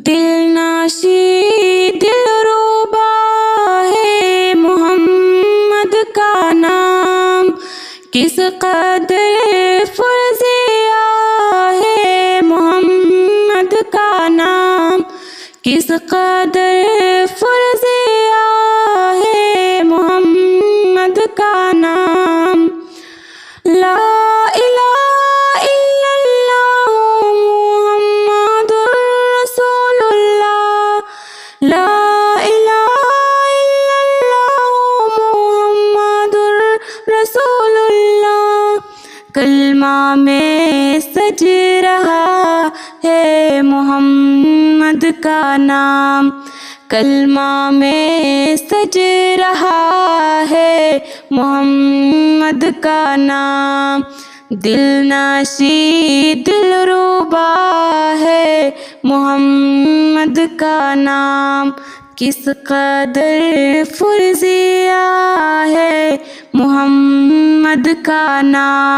دلناشی دلربا ہے محمد کا نام، کس قدر فرزیہ ہے محمد کا نام، کس قدر فرزیہ ہے محمد کا نام۔ لا الہ الا اللہ محمد رسول اللہ، لا الہ الا اللہ محمد رسول اللہ۔ کلمہ میں سج رہا ہے محمد کا نام، کلمہ میں سج رہا ہے محمد کا نام۔ دلناشی دلربا ہے محمد کا نام، کس قدر فرزیہ ہے محمد کا نام۔